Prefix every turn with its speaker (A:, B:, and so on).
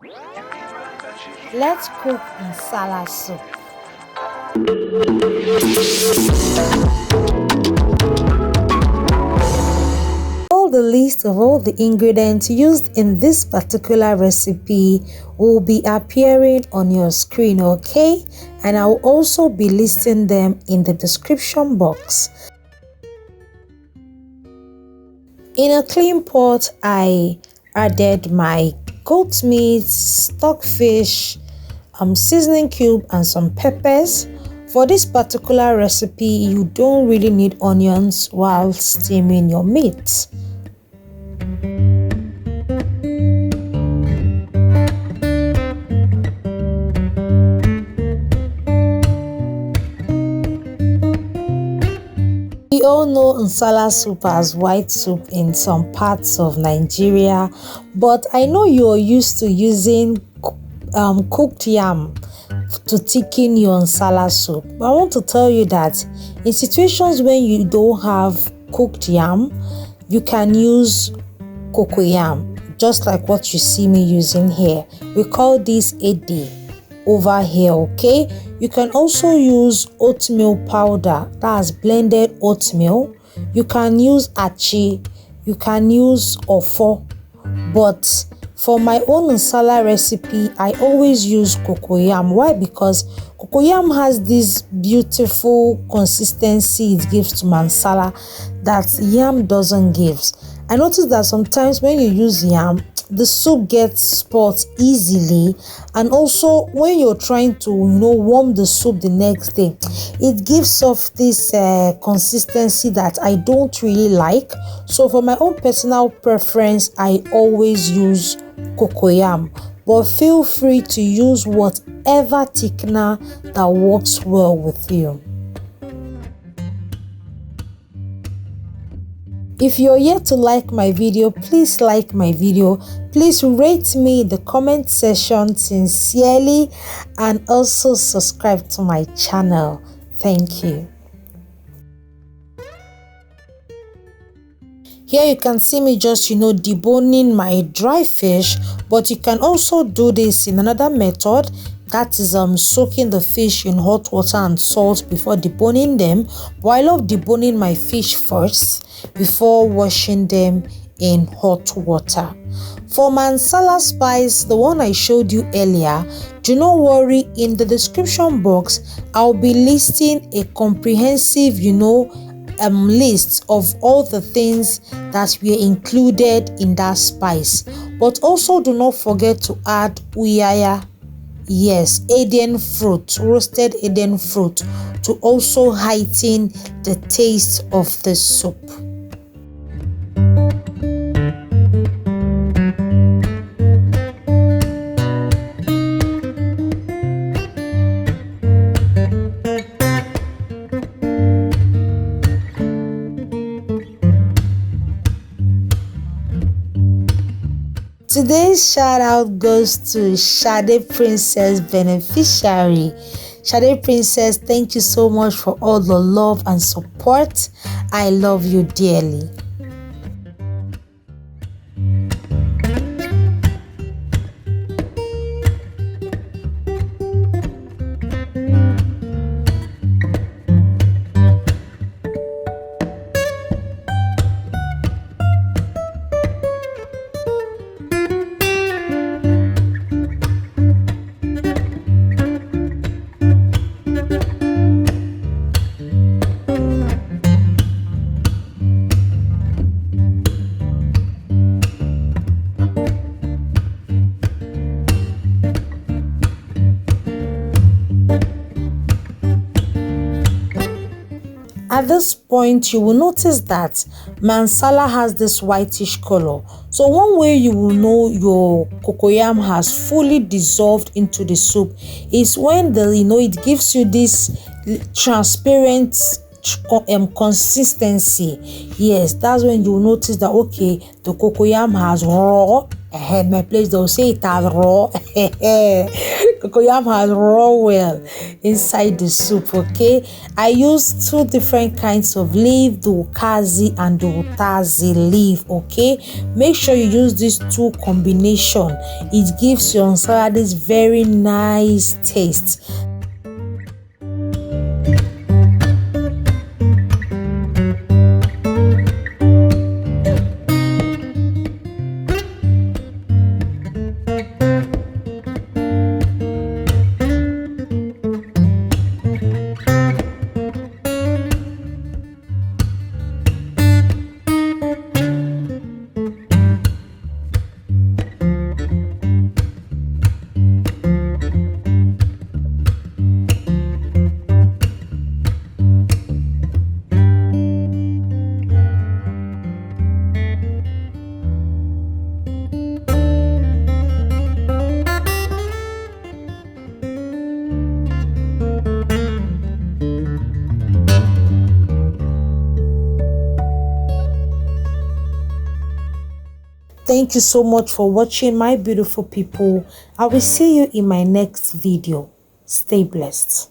A: Let's cook Nsala soup. The list of all the ingredients used in this particular recipe will be appearing on your screen, okay? And I will also be listing them in the description box. In a clean pot, I added my goat meat, stockfish, seasoning cube and some peppers. For this particular recipe, you don't really need onions while steaming your meat. We all know Nsala soup as white soup in some parts of Nigeria, but I know you're used to using cooked yam to thicken your Nsala soup. But I want to tell you that in situations when you don't have cooked yam, you can use Cocoyam, just like what you see me using here. We call this edi over here, okay? You can also use oatmeal powder, that's blended oatmeal. You can use achi, you can use ofo, but for my own Nsala recipe, I always use Cocoyam. Why? Because Cocoyam has this beautiful consistency it gives to my Nsala that yam doesn't give. I noticed that sometimes when you use yam, the soup gets spots easily, and also when you're trying to warm the soup the next day, it gives off this consistency that I don't really like. So for my own personal preference, I always use Cocoyam, but feel free to use whatever thickener that works well with you. If you're yet to like my video, please like my video. Please rate me in the comment section sincerely, and also subscribe to my channel. Thank you. Here you can see me just deboning my dry fish, but you can also do this in another method. That is soaking the fish in hot water and salt before deboning them. But I love deboning my fish first before washing them in hot water. For my Nsala spice, the one I showed you earlier, do not worry, in the description box I'll be listing a comprehensive list of all the things that were included in that spice. But also do not forget to add uyaya. Yes, Eden fruit, roasted Eden fruit, to also heighten the taste of the soup. Today's shout out goes to Shade Princess beneficiary. Shade Princess, thank you so much for all the love and support. I love you dearly. At this point, you will notice that my Nsala has this whitish color. So one way you will know your Cocoyam has fully dissolved into the soup is when it gives you this transparent consistency. Yes, that's when you will notice that okay, the Cocoyam has raw. My place they'll say it has raw. Cocoyam has raw well inside the soup. Okay, I use two different kinds of leaf, the Ukazi and the Utazi leaf. Okay, make sure you use these two combination. It gives your nsala this very nice taste. Thank you so much for watching, my beautiful people. I will see you in my next video. Stay blessed.